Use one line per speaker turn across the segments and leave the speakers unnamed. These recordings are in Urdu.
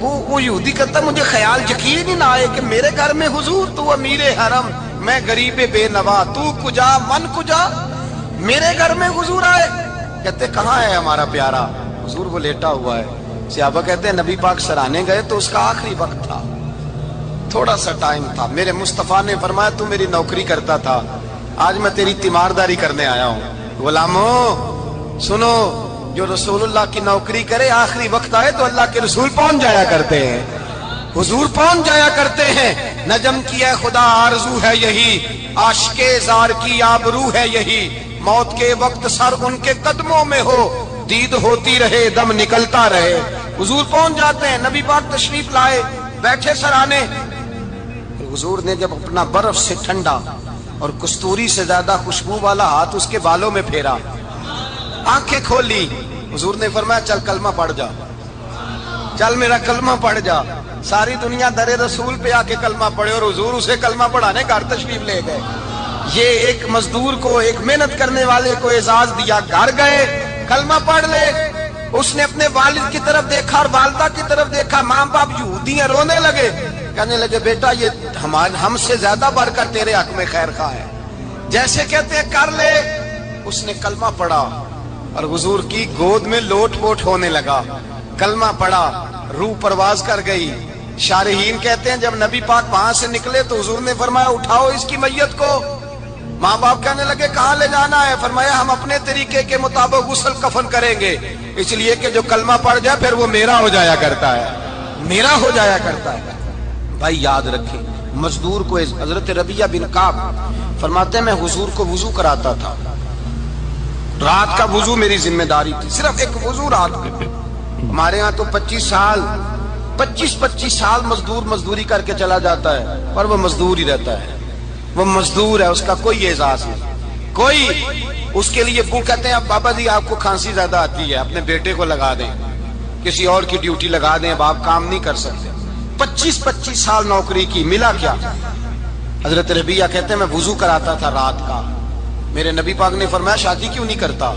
وہ یہودی کہتا مجھے خیال یقین ہی نہ آئے کہ میرے گھر میں حضور، تو امیر حرم، میں غریب بے نوا، تو کجا من کجا، میرے گھر میں حضور آئے۔ کہتے کہاں ہے ہمارا پیارا؟ حضور وہ لیٹا ہوا ہے۔ صحابہ کہتے ہیں نبی پاک سرانے گئے تو اس کا آخری وقت تھا، تھوڑا سا ٹائم تھا، میرے مصطفیٰ نے فرمایا تو میری نوکری کرتا تھا، آج میں تیری تیمارداری کرنے آیا ہوں۔ غلاموں سنو، جو رسول اللہ کی نوکری کرے آخری وقت آئے تو اللہ کے رسول پہنچ جایا کرتے ہیں، حضور پہنچ جایا کرتے ہیں۔ نجم کی ہے خدا آرزو ہے یہی، عاشق زار کی آبرو ہے یہی، موت کے وقت سر ان کے قدموں میں ہو، دید ہوتی رہے دم نکلتا رہے۔ حضور پہنچ جاتے ہیں، نبی پاک تشریف لائے، بیٹھے سرانے۔ حضور نے جب اپنا برف سے ٹھنڈا اور کستوری سے زیادہ خوشبو والا ہاتھ اس کے بالوں میں پھیرا، آنکھیں کھولی، حضور نے فرمایا چل کلمہ پڑھ جا، چل میرا کلمہ پڑھ جا۔ ساری دنیا در رسول پہ آ کے کلمہ پڑھے اور حضور اسے کلمہ پڑھانے گھر تشریف لے گئے۔ یہ ایک مزدور کو، ایک محنت کرنے والے کو اعزاز دیا، گھر گئے کلمہ پڑھ لے۔ اس نے اپنے والد کی طرف دیکھا اور والدہ کی طرف دیکھا، ماں باپ یہودی ہیں، رونے لگے، کہنے لگے بیٹا یہ ہم سے زیادہ بڑھ کر تیرے حق میں خیر خواہ ہے، جیسے کہتے ہیں کر لے۔ اس نے کلمہ پڑھا اور حضور کی گود میں لوٹ پوٹ ہونے لگا، کلمہ پڑھا، روح پرواز کر گئی۔ شارحین کہتے ہیں جب نبی پاک وہاں سے نکلے تو حضور نے فرمایا اٹھاؤ اس کی میت کو۔ ماں باپ کہنے لگے کہاں لے جانا ہے؟ فرمایا ہم اپنے طریقے کے مطابق غسل کفن کریں گے، اس لیے کہ جو کلمہ پڑھ جائے پھر وہ میرا ہو جایا کرتا ہے، میرا ہو جایا کرتا ہے۔ بھائی یاد رکھیں، مزدور کو حضرت ربیہ بن کعب فرماتے ہیں میں حضور کو وضو کراتا تھا، رات کا وضو میری ذمہ داری تھی، صرف ایک وضو رات کے۔ ہمارے ہاں تو 25 سال مزدور مزدوری کر کے چلا جاتا ہے، پر وہ مزدور ہی رہتا ہے، وہ مزدور ہے، اس کا کوئی اعزاز نہیں، کوئی اس کے لیے وہ کہتے ہیں اب بابا جی آپ کو کھانسی زیادہ آتی ہے، اپنے بیٹے کو لگا دیں، کسی اور کی ڈیوٹی لگا دیں، اب آپ کام نہیں کر سکتے۔ 25 سال نوکری کی، ملا کیا؟ حضرت ربیہ کہتے ہیں میں وضو کراتا تھا رات کا، میرے نبی پاک نے فرمایا شادی کیوں نہیں کرتا؟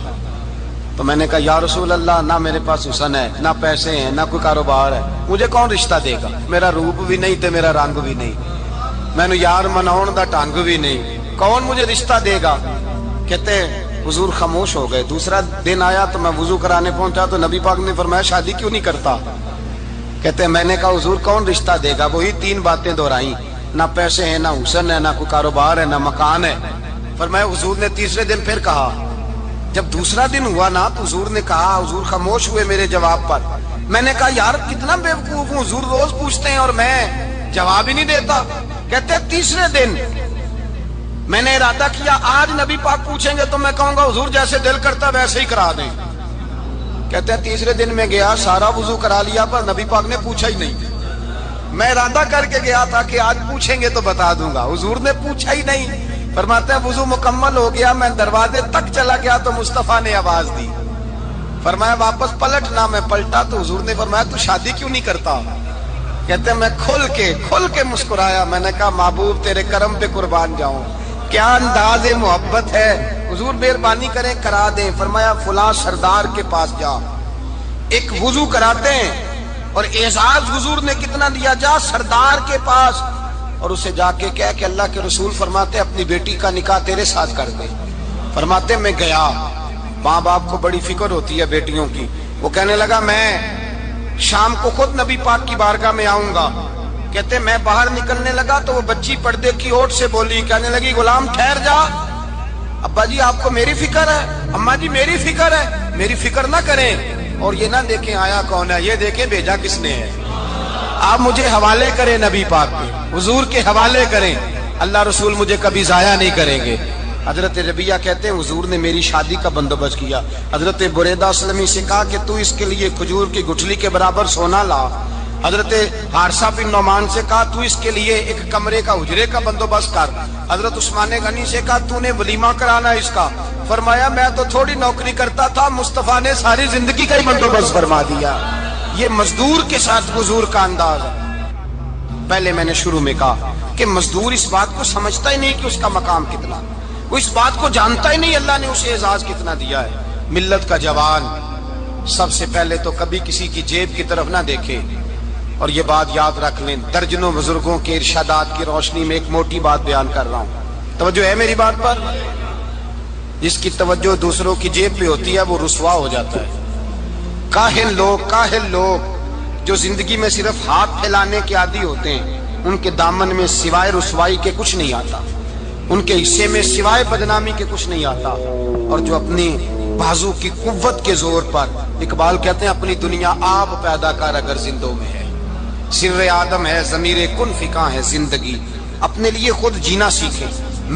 تو میں نے کہا یا رسول اللہ نہ میرے پاس حسن ہے، نہ پیسے ہیں، نہ کوئی کاروبار ہے، مجھے کون رشتہ دے گا؟ میرا روپ بھی نہیں تے میرا رنگ بھی نہیں، میں نے یار مناؤن دا ٹانگ بھی نہیں، کون مجھے رشتہ دے گا؟ کہتے ہیں حضور خاموش ہو گئے۔ دوسرا دن آیا تو میں وضو کرانے پہنچا تو نبی پاک نے فرمایا شادی کیوں نہیں کرتا؟ کہتے ہیں میں نے کہا حضور کون رشتہ دے گا؟ وہی 3 باتیں دہرائیں، نہ پیسے ہیں، نہ حسن ہے، نہ کوئی کاروبار ہے، نہ مکان ہے۔ فرمایا حضور نے تیسرے دن پھر کہا، جب دوسرا دن ہوا نا تو حضور نے کہا، حضور خاموش ہوئے میرے جواب پر۔ میں نے کہا یار کتنا بیوقوف ہوں، حضور روز پوچھتے ہیں اور میں جواب ہی نہیں دیتا۔ کہتے ہیں تیسرے دن میں نے ارادہ کیا آج نبی پاک پوچھیں گے تو میں کہوں گا حضور جیسے دل کرتا ویسے ہی کرا دیں۔ کہتے ہیں تیسرے دن میں گیا، سارا وضو کرا لیا پر نبی پاک نے پوچھا ہی نہیں۔ میں ارادہ کر کے گیا تھا کہ آج پوچھیں گے تو بتا دوں گا، حضور نے پوچھا ہی نہیں۔ فرماتے ہیں وضو مکمل ہو گیا، میں دروازے تک چلا گیا تو مصطفیٰ نے آواز دی، فرمایا واپس پلٹ نہ، میں پلٹا تو حضور نے فرمایا تو شادی کیوں نہیں کرتا؟ کہتے ہیں میں کھل کے مسکرایا، میں نے کہا محبوب تیرے کرم پہ قربان جاؤں، کیا انداز محبت ہے، حضور مہربانی کریں کرا دیں۔ فرمایا فلاں سردار کے پاس جا، ایک وضو کراتے ہیں، اور اعزاز حضور نے کتنا دیا، جا سردار کے پاس اور اسے جا کے کہہ کہ اللہ کے رسول فرماتے اپنی بیٹی کا نکاح تیرے ساتھ کر دے۔ فرماتے میں گیا، ماں باپ کو بڑی فکر ہوتی ہے بیٹیوں کی، وہ کہنے لگا میں شام کو خود نبی پاک کی بارگاہ میں آؤں گا۔ کہتے میں باہر نکلنے لگا تو وہ بچی پردے کی اوٹ سے بولی، کہنے لگی غلام ٹھہر جا، ابا جی آپ کو میری فکر ہے، اماں جی میری فکر ہے، میری فکر نہ کریں، اور یہ نہ دیکھیں آیا کون ہے، یہ دیکھیں بھیجا کس نے ہے۔ آپ مجھے حوالے کریں نبی پاک کے، حضور کے حوالے کریں، اللہ رسول مجھے کبھی ضائع نہیں کریں گے۔ حضرت ربیہ کہتے ہیں حضور نے میری شادی کا بندوبست کیا۔ حضرت بریدہ اسلمی سے کہا کہ تو اس کے لیے کھجور کی گٹھلی کے برابر سونا لا۔ حضرت حارثہ بن نعمان سے کہا تو اس کے لیے ایک کمرے کا حجرے کا بندوبست کر۔ حضرت عثمان غنی سے کہا تو نے ولیمہ کرانا اس کا۔ فرمایا میں تو تھوڑی نوکری کرتا تھا، مصطفیٰ نے ساری زندگی کا ہی بندوبست فرما دیا۔ یہ مزدور کے ساتھ حضور کا انداز ہے۔ پہلے میں نے شروع میں کہا کہ مزدور اس بات کو سمجھتا ہی نہیں کہ اس کا مقام کتنا، وہ اس بات کو جانتا ہی نہیں اللہ نے اسے اعزاز کتنا دیا ہے۔ ملت کا جوان سب سے پہلے تو کبھی کسی کی جیب کی طرف نہ دیکھے، اور یہ بات یاد رکھ لیں، درجنوں بزرگوں کے ارشادات کی روشنی میں ایک موٹی بات بیان کر رہا ہوں، توجہ ہے میری بات پر؟ جس کی توجہ دوسروں کی جیب پہ ہوتی ہے وہ رسوا ہو جاتا ہے۔ کاہل لوگ جو زندگی میں صرف ہاتھ پھیلانے کے عادی ہوتے ہیں، ان کے دامن میں سوائے رسوائی کے کچھ نہیں آتا، ان کے حصے میں سوائے بدنامی کے کچھ نہیں آتا۔ اور جو اپنی بازو کی قوت کے زور پر، اقبال کہتے ہیں اپنی دنیا آپ پیدا کر اگر زندوں میں ہے، سر آدم ہے ضمیر کن فکاں ہے زندگی۔ اپنے لیے خود جینا سیکھیں،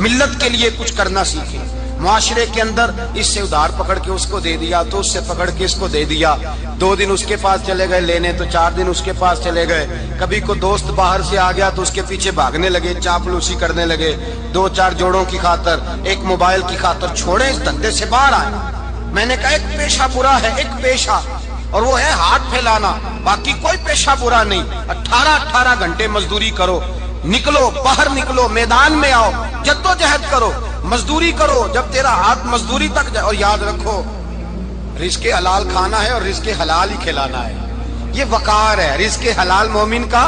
ملت کے لیے کچھ کرنا سیکھیں۔ معاشرے کے اندر اس سے ادھار پکڑ کے اس کو دے دیا، تو اس سے پکڑ کے اس کو دے دیا، 2 دن اس کے پاس چلے گئے لینے، تو 4 دن اس کے پاس چلے گئے۔ کبھی کو دوست باہر سے آ گیا تو اس کے پیچھے بھاگنے لگے، چاپلوسی کرنے لگے، 2-4 جوڑوں کی خاطر، ایک موبائل کی خاطر۔ چھوڑیں اس دھندے سے باہر آئیں۔ میں نے کہا ایک پیشہ برا ہے، ایک پیشہ، اور وہ ہے ہاتھ پھیلانا، باقی کوئی پیشہ برا نہیں۔ 18 گھنٹے مزدوری کرو، نکلو باہر، نکلو میدان میں آؤ، جدوجہد کرو، مزدوری کرو جب تیرا ہاتھ مزدوری تک جائے۔ اور یاد رکھو رزق حلال کھانا ہے اور رزق حلال ہی کھلانا ہے، یہ وقار ہے۔ رزق حلال مومن کا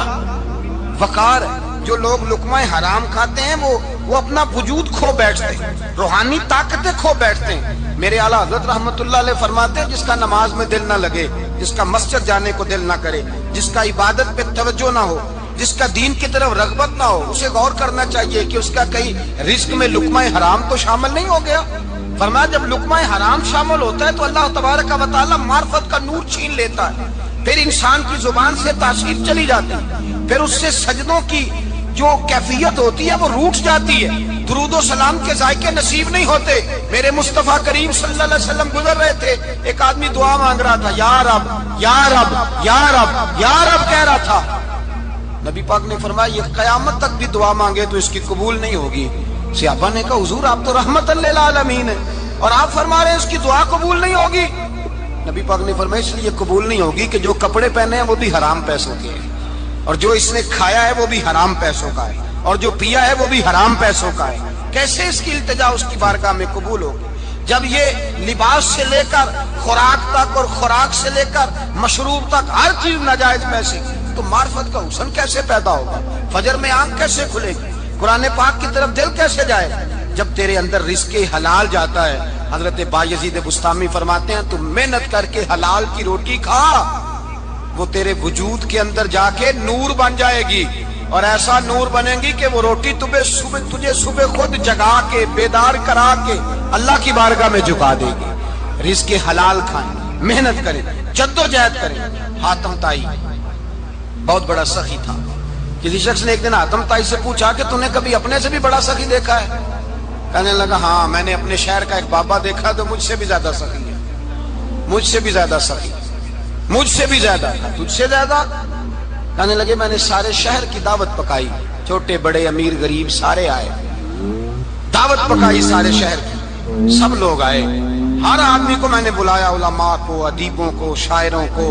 وقار ہے۔ جو لوگ لقمہ حرام کھاتے ہیں وہ اپنا وجود کھو بیٹھتے ہیں، روحانی طاقتیں کھو بیٹھتے ہیں۔ میرے اعلیٰ حضرت رحمت اللہ علیہ فرماتے ہیں جس کا نماز میں دل نہ لگے، جس کا مسجد جانے کو دل نہ کرے، جس کا عبادت پہ توجہ نہ ہو، جس کا دین کی طرف رغبت نہ ہو، اسے غور کرنا چاہیے کہ اس کا کئی رزق میں لقمہ حرام تو شامل نہیں ہو گیا۔ فرمایا جب لقمہ حرام شامل ہوتا ہے تو اللہ تبارک و تعالی معرفت کا نور چھین لیتا ہے، پھر انسان کی زبان سے تاثیر چلی جاتی ہے، پھر اس سے سجدوں کی جو کیفیت ہوتی ہے وہ روٹ جاتی ہے، درود و سلام کے ذائقے نصیب نہیں ہوتے۔ میرے مصطفیٰ کریم صلی اللہ علیہ وسلم گزر رہے تھے، ایک آدمی دعا مانگ رہا تھا، یا رب یا رب یا رب یا رب کہہ رہا تھا۔ نبی پاک نے فرمایا یہ قیامت تک بھی دعا مانگے تو اس کی قبول نہیں ہوگی۔ صحابہ نے کہا حضور آپ تو رحمت للعالمین ہیں اور آپ فرما رہے ہیں اس کی دعا قبول نہیں ہوگی۔ نبی پاک نے فرمایا اس لیے قبول نہیں ہوگی کہ جو کپڑے پہنے ہیں وہ بھی حرام پیسوں کے ہیں، اور جو اس نے کھایا ہے وہ بھی حرام پیسوں کا ہے، اور جو پیا ہے وہ بھی حرام پیسوں کا ہے۔ کیسے اس کی التجا اس کی بارگاہ میں قبول ہوگی جب یہ لباس سے لے کر خوراک تک اور خوراک سے لے کر مشروب تک ہر چیز ناجائز پیسے؟ تو معرفت کا حسن کیسے پیدا ہوگا؟ فجر میں آنکھ کیسے کھلے گی؟ قرآن پاک کی طرف دل کیسے جائے جب تیرے اندر رزق حلال جاتا ہے؟ حضرت بایزید بستامی فرماتے ہیں تو محنت کر کے حلال کی روٹی کھا، وہ تیرے وجود کے اندر جا کے نور بن جائے گی، اور ایسا نور بنے گی کہ وہ روٹی تجھے صبح خود جگا کے بیدار کرا کے اللہ کی بارگاہ میں جھکا دے گی۔ رزق حلال کھائیں، محنت کریں، جدوجہد کریں۔ حاتم طائی بہت بڑا سخی تھا۔ کسی شخص نے ایک دن حاتم طائی سے پوچھا کہ تو نے کبھی اپنے سے بھی بڑا سخی دیکھا ہے؟ کہنے لگا ہاں میں نے اپنے شہر کا ایک بابا دیکھا تو مجھ سے بھی زیادہ سخی ہے، مجھ سے بھی زیادہ سخی، مجھ سے بھی زیادہ، تجھ سے زیادہ؟ کہنے لگے میں نے سارے شہر کی دعوت پکائی، چھوٹے بڑے امیر غریب سارے آئے، دعوت پکائی سارے شہر کی، سب لوگ آئے، ہر آدمی کو میں نے بلایا، علماء کو، ادیبوں کو، شاعروں کو،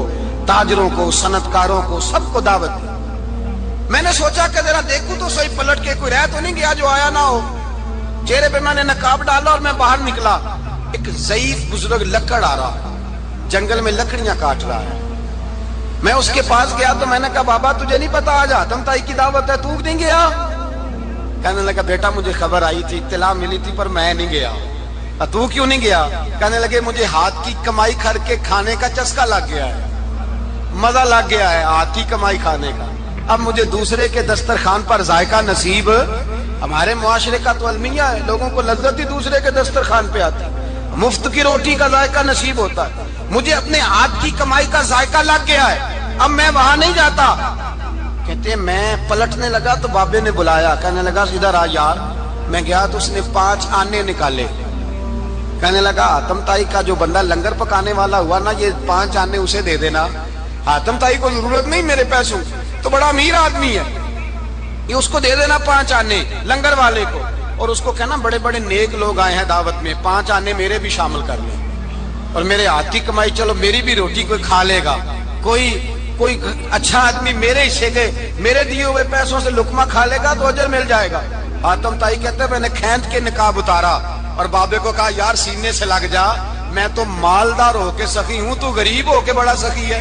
تاجروں کو، صنعت کاروں کو، سب کو دعوت دی۔ میں نے سوچا کہ ذرا دیکھوں تو صحیح پلٹ کے کوئی رہ تو نہیں گیا جو آیا نہ ہو۔ چہرے پہ میں نے نقاب ڈالا اور میں باہر نکلا، ایک ضعیف بزرگ لکڑ آ رہا، جنگل میں لکڑیاں کاٹ رہا ہے۔ میں اس کے پاس گیا تو میں نے کہا بابا تجھے نہیں پتا آج حاتم طائی کی دعوت ہے، تو نہیں گیا؟ کہنے لگا بیٹا مجھے خبر آئی تھی، اطلاع ملی تھی پر میں نہیں گیا۔ تو کیوں نہیں گیا؟ کہنے لگے مجھے ہاتھ کی کمائی کر کے کھانے کا چسکا لگ گیا ہے، مزہ لگ گیا ہے ہاتھ کی کمائی کھانے کا، اب مجھے دوسرے کے دسترخوان پر ذائقہ نصیب۔ ہمارے معاشرے کا تو المیہ ہے، لوگوں کو لذت ہی دوسرے کے دسترخوان پہ آتی، مفت کی روٹی کا ذائقہ نصیب ہوتا ہے۔ مجھے اپنے ہاتھ کی کمائی کا ذائقہ لگ گیا ہے، اب میں وہاں نہیں جاتا۔ کہتے ہیں میں پلٹنے لگا تو بابے نے بلایا، کہنے لگا ادھر آ یار۔ میں گیا تو اس نے 5 آنے نکالے، کہنے لگا حاتم طائی کا جو بندہ لنگر پکانے والا ہوا نا، یہ 5 آنے اسے دے دینا، حاتم طائی کو ضرورت نہیں میرے پیسوں، تو بڑا امیر آدمی ہے، یہ اس کو دے دینا 5 آنے لنگر والے کو، اور اس کو کہنا بڑے بڑے نیک لوگ آئے ہیں دعوت میں، 5 آنے میرے بھی شامل کر لیں، اور میرے ہاتھ کی کمائی چلو میری بھی روٹی کوئی کھا لے گا، کوئی اچھا آدمی میرے حصے کے میرے دیے ہوئے پیسوں سے لقمہ کھا لے گا تو اجر مل جائے گا۔ حاتم طائی کہتے ہیں میں نے کھینچ کے نقاب اتارا اور بابے کو کہا یار سینے سے لگ جا، میں تو مالدار ہو کے سخی ہوں، تو غریب ہو کے بڑا سخی ہے۔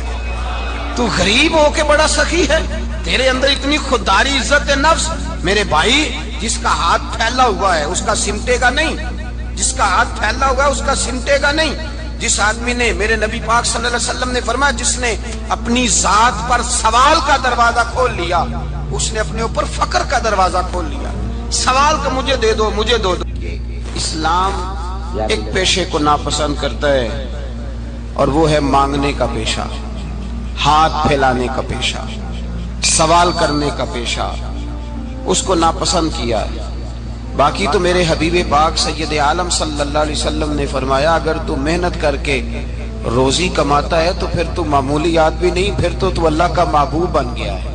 تو غریب ہو کے بڑا سخی ہے، تیرے اندر اتنی خودداری عزت نفس. میرے بھائی، جس کا ہاتھ پھیلا ہوا ہے اس کا سمٹے گا نہیں، جس کا ہاتھ پھیلا ہوا ہے اس کا سمٹے گا نہیں. جس آدمی نے، میرے نبی پاک صلی اللہ علیہ وسلم نے فرمایا، جس نے اپنی ذات پر سوال کا دروازہ کھول لیا اس نے اپنے اوپر فقر کا دروازہ کھول لیا. سوال کا مجھے دے دو، مجھے دو. اسلام ایک پیشے کو ناپسند کرتا ہے اور وہ ہے مانگنے کا پیشہ، ہاتھ پھیلانے کا پیشہ، سوال کرنے کا پیشہ. اس کو ناپسند کیا ہے. باقی تو میرے حبیب پاک سید عالم صلی اللہ علیہ وسلم نے فرمایا، اگر تو محنت کر کے روزی کماتا ہے تو پھر تو معمولی آدمی نہیں، پھر تو اللہ کا محبوب بن گیا ہے،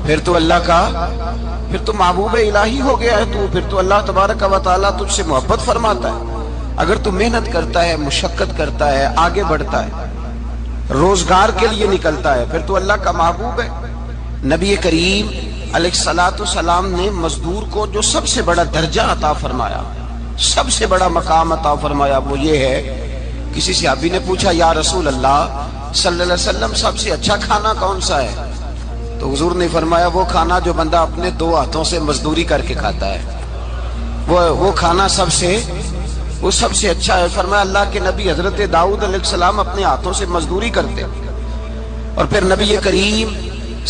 پھر تو محبوب الہی ہو گیا ہے. تو پھر تو اللہ تبارک و تعالیٰ تجھ سے محبت فرماتا ہے. اگر تو محنت کرتا ہے، مشقت کرتا ہے، آگے بڑھتا ہے، روزگار کے لیے نکلتا ہے، پھر تو اللہ کا محبوب ہے. نبی کریم علیہ الصلوۃ والسلام نے مزدور کو جو سب سے بڑا درجہ عطا فرمایا، سب سے بڑا مقام عطا فرمایا، وہ یہ ہے. کسی صحابی نے پوچھا، یا رسول اللہ صلی اللہ علیہ وسلم سب سے اچھا کھانا کون سا ہے؟ تو حضور نے فرمایا، وہ کھانا جو بندہ اپنے دو ہاتھوں سے مزدوری کر کے کھاتا ہے، وہ کھانا سب سے اچھا ہے. فرمایا اللہ کے نبی حضرت داؤد علیہ السلام اپنے ہاتھوں سے مزدوری کرتے. اور پھر نبی کریم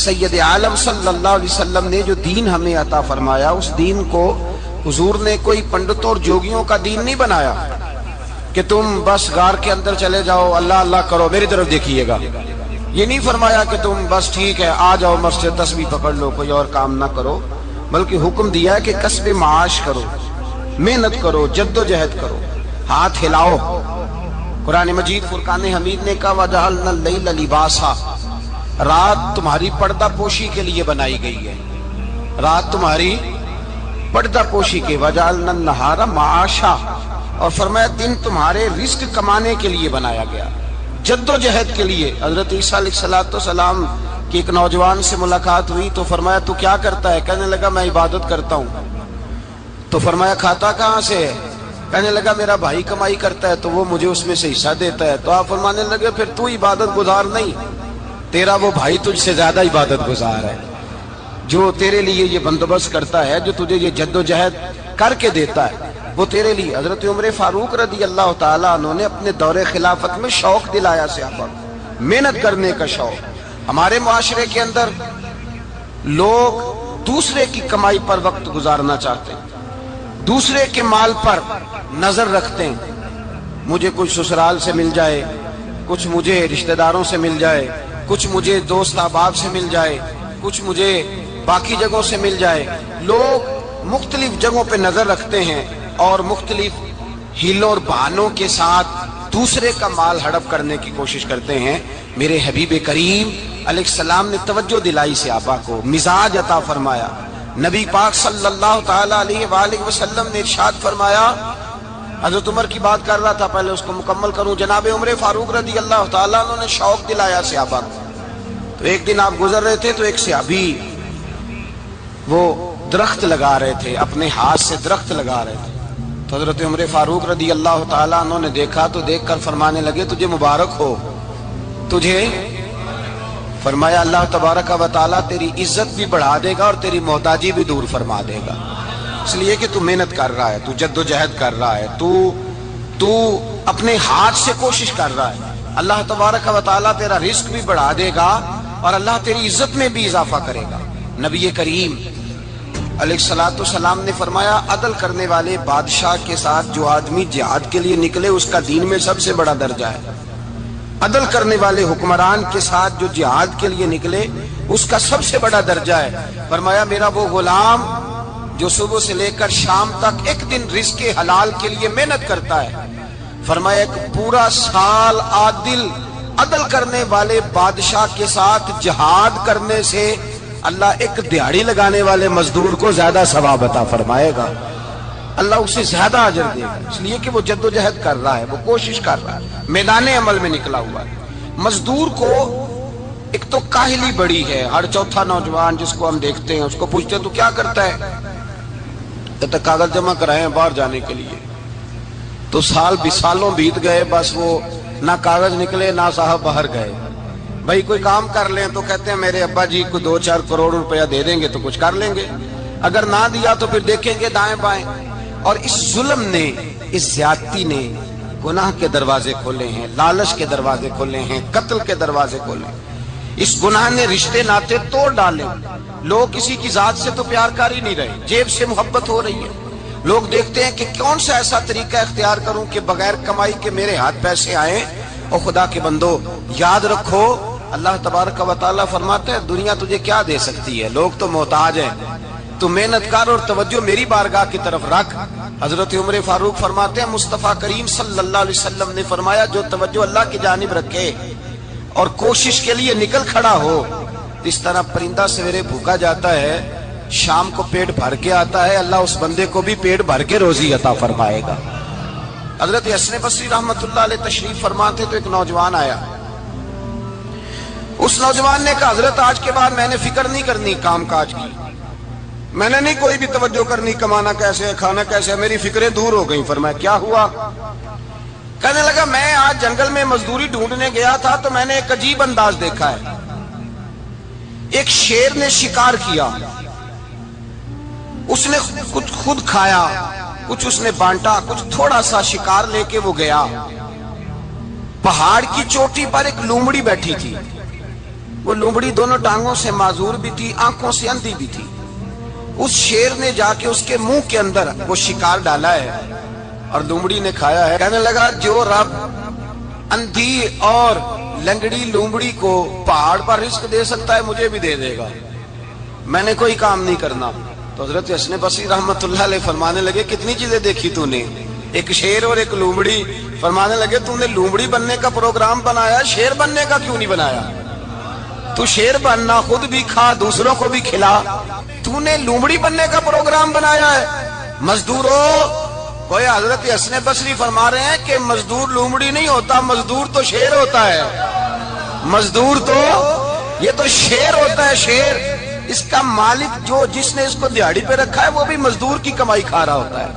سید عالم صلی اللہ علیہ وسلم نے جو دین ہمیں عطا فرمایا، اس دین کو حضور نے کوئی پنڈتوں اور جوگیوں کا دین نہیں بنایا کہ تم بس غار کے اندر چلے جاؤ، اللہ اللہ کرو، میری طرف دیکھیے گا. یہ نہیں فرمایا کہ تم بس ٹھیک ہے آ جاؤ مسجد تسبیح پکڑ لو، کوئی اور کام نہ کرو، بلکہ حکم دیا ہے کہ کسب معاش کرو، محنت کرو، جد و جہد کرو، ہاتھ ہلاؤ. قرآن مجید فرقان حمید نے کہا، وَجَعَلْنَا اللَّيْلَ لِبَاسًا، رات تمہاری پردہ پوشی کے لیے بنائی گئی ہے، رات تمہاری پردہ پوشی کے. وَجَعَلْنَا النَّهَارَ مَعَاشًا، اور فرمایا دن تمہارے رزق کمانے کے لیے بنایا گیا، جد و جہد کے لیے. حضرت عیسیٰ علیہ السلام کی ایک نوجوان سے ملاقات ہوئی تو فرمایا تو کیا کرتا ہے؟ کہنے لگا میں عبادت کرتا ہوں. تو فرمایا کھاتا کہاں سے ہے؟ کہنے لگا میرا بھائی کمائی کرتا ہے تو وہ مجھے اس میں سے حصہ دیتا ہے. تو آپ فرمانے لگے پھر تو عبادت گزار نہیں، تیرا وہ بھائی تجھ سے زیادہ عبادت گزار ہے، جو تیرے لیے یہ بندوبست کرتا ہے، جو تجھے یہ جد و جہد کر کے دیتا ہے، وہ تیرے لیے. حضرت عمر فاروق رضی اللہ تعالیٰ عنہ نے اپنے دور خلافت میں شوق دلایا صحابہ کو، محنت کرنے کا شوق. ہمارے معاشرے کے اندر لوگ دوسرے کی کمائی پر وقت گزارنا چاہتے ہیں، دوسرے کے مال پر نظر رکھتے ہیں. مجھے کچھ سسرال سے مل جائے، کچھ مجھے رشتہ داروں سے مل جائے، کچھ مجھے دوست احباب سے مل جائے، کچھ مجھے باقی جگہوں سے مل جائے. لوگ مختلف جگہوں پہ نظر رکھتے ہیں اور مختلف ہیلوں اور بہانوں کے ساتھ دوسرے کا مال ہڑپ کرنے کی کوشش کرتے ہیں. میرے حبیب کریم علیہ السلام نے توجہ دلائی صحابہ کو، مزاج عطا فرمایا. نبی پاک صلی اللہ تعالیٰ علیہ وآلہ وسلم نے ارشاد فرمایا، حضرت عمر کی بات کر رہا تھا، پہلے اس کو مکمل کروں. جناب عمر فاروق رضی اللہ تعالیٰ عنہ نے شوق دلایا صحابہ کو. تو ایک دن آپ گزر رہے تھے تو ایک صحابی وہ درخت لگا رہے تھے، اپنے ہاتھ سے درخت لگا رہے تھے. تو حضرت عمر فاروق رضی اللہ تعالیٰ عنہ نے دیکھا تو دیکھ کر فرمانے لگے، تجھے مبارک ہو، تجھے. فرمایا اللہ تبارک و تعالیٰ تیری عزت بھی بڑھا دے گا اور تیری محتاجی بھی دور فرما دے گا، اس لیے کہ تو محنت کر رہا ہے، تو جد و جہد کر رہا ہے، تو اپنے ہاتھ سے کوشش کر رہا ہے. اللہ تبارک و تعالیٰ تیرا رزق بھی بڑھا دے گا اور اللہ تیری عزت میں بھی اضافہ کرے گا. نبی کریم علیہ الصلوۃ والسلام نے فرمایا، عدل کرنے والے بادشاہ کے ساتھ جو آدمی جہاد کے لیے نکلے اس کا دین میں سب سے بڑا درجہ ہے. عدل کرنے والے حکمران کے ساتھ جو جہاد کے لیے نکلے اس کا سب سے بڑا درجہ ہے. فرمایا میرا وہ غلام جو صبح سے لے کر شام تک ایک دن رزق حلال کے لیے محنت کرتا ہے، فرمایا ایک پورا سال عدل کرنے والے بادشاہ کے ساتھ جہاد کرنے سے اللہ ایک دیہڑی لگانے والے مزدور کو زیادہ ثواب عطا فرمائے گا، اللہ اسے زیادہ اجر دے گا، اس لیے کہ وہ جد و جہد کر رہا ہے، وہ کوشش کر رہا ہے، میدان عمل میں نکلا ہوا ہے. مزدور کو ایک تو کاہلی بڑی ہے. ہر چوتھا نوجوان جس کو ہم دیکھتے ہیں اس کو پوچھتے ہیں تو کیا کرتا ہے؟ تو کاغذ جمع کرائے باہر جانے کے لیے. تو سالوں بیت گئے، بس وہ نہ کاغذ نکلے نہ صاحب باہر گئے. بھائی کوئی کام کر لیں تو کہتے ہیں میرے ابا جی کو 2-4 کروڑ روپیہ دے دیں گے تو کچھ کر لیں گے، اگر نہ دیا تو پھر دیکھیں گے دائیں بائیں۔ اور اس ظلم نے، اس زیادتی نے گناہ کے دروازے کھولے ہیں، لالچ کے دروازے کھولے ہیں، قتل کے دروازے کھولے ہیں۔ اس گناہ نے رشتے ناطے توڑ ڈالے، لوگ کسی کی ذات سے تو پیار کر ہی نہیں رہے، جیب سے محبت ہو رہی ہے۔ لوگ دیکھتے ہیں کہ کون سا ایسا طریقہ اختیار کروں کہ بغیر کمائی کے میرے ہاتھ پیسے آئیں۔ اور خدا کے بندو یاد رکھو، اللہ تبارک و تعالیٰ فرماتے ہیں دنیا تجھے کیا دے سکتی ہے، لوگ تو محتاج ہیں، تو محنت کر اور توجہ میری بارگاہ کی طرف رکھ۔ حضرت عمر فاروق فرماتے ہیں مصطفیٰ کریم صلی اللہ علیہ وسلم نے فرمایا جو توجہ اللہ کی جانب رکھے اور کوشش کے لیے نکل کھڑا ہو، اس طرح پرندہ سویرے بھوکا جاتا ہے شام کو پیٹ بھر کے آتا ہے، اللہ اس بندے کو بھی پیٹ بھر کے روزی عطا فرمائے گا۔ حضرت حسن بصری رحمت اللہ علیہ تشریف فرماتے تو ایک نوجوان آیا، اس نوجوان نے کہا حضرت آج کے بعد میں نے فکر نہیں کرنی کام کاج کی، میں نے نہیں کوئی بھی توجہ کرنی کمانا کیسے ہے کھانا کیسے ہے، میری فکریں دور ہو گئیں۔ فرمایا کیا ہوا؟ کہنے لگا میں آج جنگل میں مزدوری ڈھونڈنے گیا تھا تو میں نے ایک عجیب انداز دیکھا ہے، ایک شیر نے شکار کیا، اس نے کچھ خود کھایا، کچھ اس نے بانٹا، کچھ تھوڑا سا شکار لے کے وہ گیا، پہاڑ کی چوٹی پر ایک لومڑی بیٹھی تھی، وہ لومڑی دونوں ٹانگوں سے معذور بھی تھی، آنکھوں سے اندھی بھی تھی۔ اس شیر نے جا کے اس کے منہ کے اندر وہ شکار ڈالا ہے اور لومڑی نے کھایا ہے۔ کہنے لگا جو رب اندھی اور لنگڑی لومڑی کو پہاڑ پر رزق دے سکتا ہے مجھے بھی دے دے گا، میں نے کوئی کام نہیں کرنا۔ تو حضرت حسن بصری رحمت اللہ علیہ فرمانے لگے کتنی چیزیں دیکھی تو نے، ایک شیر اور ایک لومڑی۔ فرمانے لگے تو نے لومڑی بننے کا پروگرام بنایا، شیر بننے کا کیوں نہیں بنایا؟ تو شیر بننا، خود بھی کھا دوسروں کو بھی کھلا، تو نے لومڑی بننے کا پروگرام بنایا ہے۔ مزدوروں کوئی حضرت حسن بصری فرما رہے ہیں کہ مزدور لومڑی نہیں ہوتا، مزدور تو شیر ہوتا ہے، مزدور تو یہ تو شیر ہوتا ہے، شیر۔ اس کا مالک جو جس نے اس کو دیہڑی پہ رکھا ہے وہ بھی مزدور کی کمائی کھا رہا ہوتا ہے،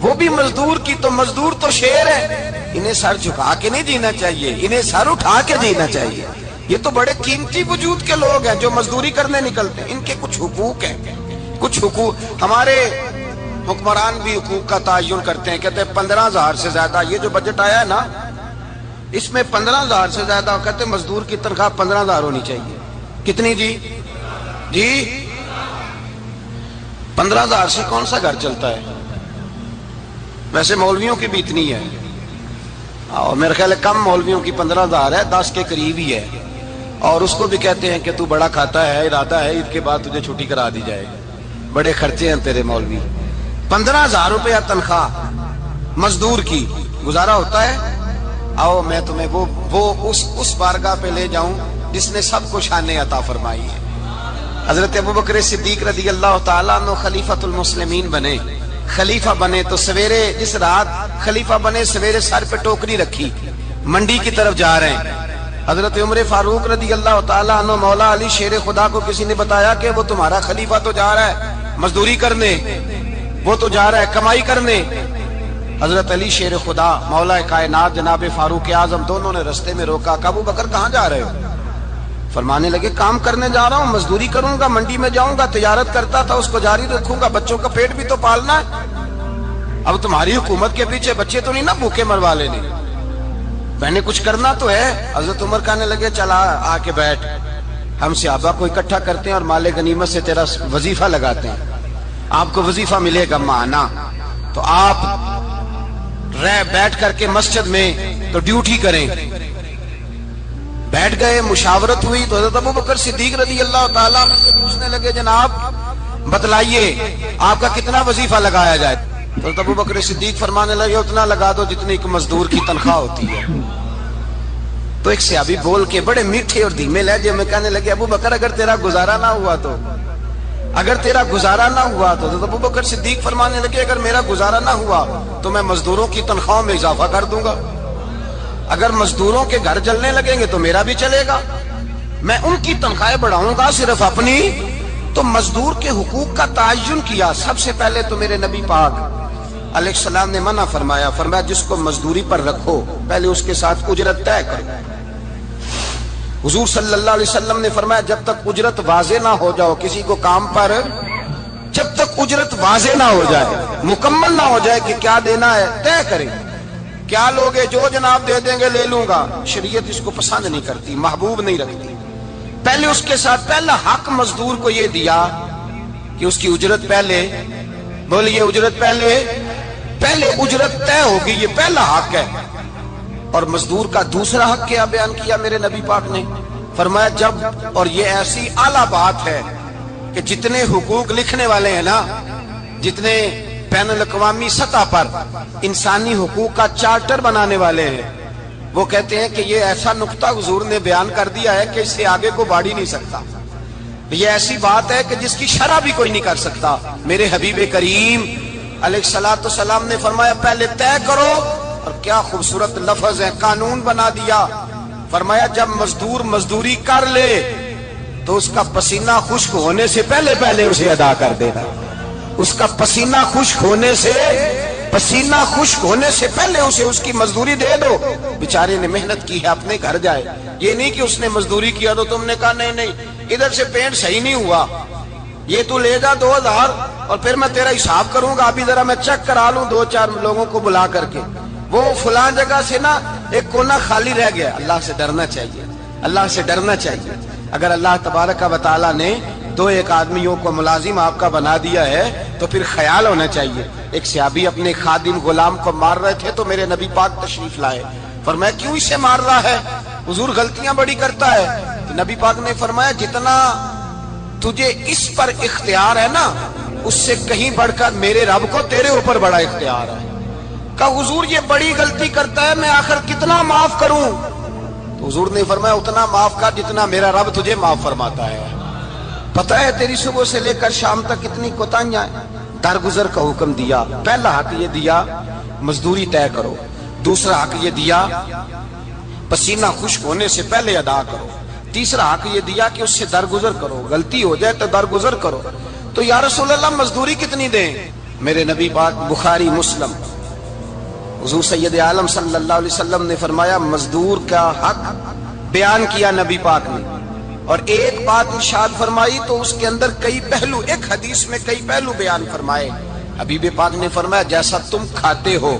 وہ بھی مزدور کی، تو مزدور تو شیر ہے۔ انہیں سر جھکا کے نہیں جینا چاہیے، انہیں سر اٹھا کے جینا چاہیے۔ یہ تو بڑے قیمتی وجود کے لوگ ہیں جو مزدوری کرنے نکلتے ہیں، ان کے کچھ حقوق ہیں، کچھ حقوق۔ ہمارے حکمران بھی حقوق کا تعین کرتے ہیں، کہتے ہیں 15,000 سے زیادہ، یہ جو بجٹ آیا ہے نا اس میں 15,000 سے زیادہ، کہتے ہیں مزدور کی تنخواہ 15,000 ہونی چاہیے۔ کتنی جی؟ جی 15,000 سے کون سا گھر چلتا ہے؟ ویسے مولویوں کی بھی اتنی ہے، اور میرے خیال ہے کم مولویوں کی 15,000 ہے، 10 کے قریب ہی ہے، اور اس کو بھی کہتے ہیں کہ تو بڑا کھاتا ہے، ارادہ ہے عید کے بعد تجھے چھٹی کرا دی جائے، بڑے خرچے ہیں تیرے مولوی۔ 15,000 روپیہ تنخواہ مزدور کی، گزارا ہوتا ہے؟ آؤ میں تمہیں وہ اس بارگاہ پہ لے جاؤں جس نے سب کو شانیں عطا فرمائی ہے۔ حضرت ابوبکر صدیق رضی اللہ تعالیٰ عنہ خلیفۃ المسلمین بنے، خلیفہ بنے تو سویرے جس رات خلیفہ بنے سویرے سر پہ ٹوکری رکھی، منڈی کی طرف جا رہے ہیں۔ حضرت عمر فاروق رضی اللہ تعالیٰ عنہ مولا علی شیر خدا کو کسی نے بتایا کہ وہ تمہارا خلیفہ تو جا رہا ہے مزدوری کرنے، وہ تو جا رہا ہے کمائی کرنے۔ حضرت علی شیر خدا مولا کائنات جناب فاروق اعظم دونوں نے رستے میں روکا کہ ابوبکر کہاں جا رہے ہو؟ فرمانے لگے کام کرنے جا رہا ہوں، مزدوری کروں گا، منڈی میں جاؤں گا، تجارت کرتا تھا اس کو جاری رکھوں گا، بچوں کا پیٹ بھی تو پالنا ہے۔ اب تمہاری حکومت کے پیچھے بچے تو نہیں نا بھوکے مروا لینے، میں نے کچھ کرنا تو ہے۔ حضرت عمر کہنے لگے چلا آ کے بیٹھ، ہم صحابہ کو اکٹھا کرتے ہیں اور مال غنیمت سے تیرا وظیفہ لگاتے ہیں، آپ کو وظیفہ ملے گا مانا، تو آپ بیٹھ کر کے مسجد میں تو ڈیوٹی کریں۔ بیٹھ گئے، مشاورت ہوئی تو حضرت ابوبکر صدیق رضی اللہ تعالیٰ پوچھنے لگے جناب بتلائیے آپ کا کتنا وظیفہ لگایا جائے؟ تو حضرت ابوبکر صدیق فرمانے لگے اتنا لگا دو جتنی ایک مزدور کی تنخواہ ہوتی ہے۔ تو ایک صحابی بول کے بڑے میٹھے اور دھیمے لہجے میں کہنے لگے ابوبکر اگر تیرا گزارا نہ ہوا تو، اگر تیرا گزارا نہ ہوا تو۔ حضرت ابوبکر صدیق فرمانے لگے اگر میرا گزارا نہ ہوا تو میں مزدوروں کی تنخواہوں میں اضافہ کر دوں گا، اگر مزدوروں کے گھر چلنے لگیں گے تو میرا بھی چلے گا، میں ان کی تنخواہیں بڑھاؤں گا صرف اپنی۔ تو مزدور کے حقوق کا تعین کیا۔ سب سے پہلے تو میرے نبی پاک علیہ السلام نے منع فرمایا جس کو مزدوری پر رکھو پہلے اس کے ساتھ اجرت طے کرو، حضور صلی اللہ علیہ وسلم نے فرمایا جب تک اجرت واضح نہ ہو جاؤ کسی کو کام پر، جب تک اجرت واضح نہ ہو جائے، مکمل نہ ہو جائے کہ کیا دینا ہے، طے کرے کیا لوگے، جو جناب دے دیں گے لے لوں گا، شریعت اس کو پسند نہیں کرتی، محبوب نہیں رکھتی۔ پہلے اس کے ساتھ پہلا حق مزدور کو یہ دیا کہ اس کی اجرت پہلے، بولیے اجرت پہلے اجرت طے ہوگی، یہ پہلا حق ہے۔ اور مزدور کا دوسرا حق کیا بیان کیا میرے نبی پاک نے؟ فرمایا جب، اور یہ ایسی اعلیٰ بات ہے کہ جتنے حقوق لکھنے والے ہیں نا، جتنے بین الاقوامی سطح پر انسانی حقوق کا چارٹر بنانے والے ہیں، وہ کہتے ہیں کہ یہ ایسا نقطہ حضور نے بیان کر دیا ہے کہ اس سے آگے کو بڑھ ہی نہیں سکتا، یہ ایسی بات ہے کہ جس کی شرح بھی کوئی نہیں کر سکتا۔ میرے حبیب کریم علیہ الصلوۃ والسلام نے فرمایا پہلے طے کرو، اور کیا خوبصورت لفظ ہے، قانون بنا دیا۔ فرمایا جب مزدور مزدوری کر لے تو اس کا پسینہ خشک ہونے سے پہلے اسے ادا کر دینا، اس کا پسینہ خشک ہونے سے پہلے اسے اس کی مزدوری دے دو۔ بیچارے نے محنت کی ہے، اپنے گھر جائے، یہ نہیں کہ اس نے مزدوری کیا تو تم نے کہا نہیں ادھر سے پینٹ صحیح نہیں ہوا، یہ تو لے جا 2000 اور پھر میں تیرا حساب کروں گا، ابھی ذرا میں چیک کرا لوں 2-4 لوگوں کو بلا کر کے، وہ فلاں جگہ سے نا ایک کونا خالی رہ گیا۔ اللہ سے ڈرنا چاہیے، اللہ سے ڈرنا چاہیے۔ اگر اللہ تبارک و تعالیٰ نے 2-1 آدمیوں کو ملازم آپ کا بنا دیا ہے تو پھر خیال ہونا چاہیے۔ ایک صحابی اپنے خادم غلام کو مار رہے تھے تو میرے نبی پاک تشریف لائے، فرمایا کیوں اسے مار رہا ہے؟ حضور غلطیاں بڑی کرتا ہے۔ تو نبی پاک نے فرمایا جتنا تجھے اس پر اختیار ہے نا، اس سے کہیں بڑھ کر میرے رب کو تیرے اوپر بڑا اختیار ہے۔ کہا حضور یہ بڑی غلطی کرتا ہے، میں آخر کتنا معاف کروں؟ تو حضور نے فرمایا اتنا معاف کر جتنا میرا رب تجھے معاف فرماتا ہے۔ پتہ ہے تیری صبح سے لے کر شام تک کتنی کوتاہیاں ہیں۔ درگزر کا حکم دیا، پہلا حق یہ دیا مزدوری طے کرو، دوسرا حق یہ دیا پسینہ خشک ہونے سے پہلے ادا کرو، تیسرا حق یہ دیا کہ اس سے درگزر کرو، غلطی ہو جائے تو درگزر کرو۔ تو یا رسول اللہ مزدوری کتنی دیں؟ میرے نبی پاک بخاری مسلم حضور سید عالم صلی اللہ علیہ وسلم نے فرمایا مزدور کا حق بیان کیا نبی پاک نے، اور ایک بات ارشاد فرمائی تو اس کے اندر کئی پہلو، ایک حدیث میں کئی پہلو بیان فرمائے۔ حبیب پاک نے فرمایا جیسا تم کھاتے ہو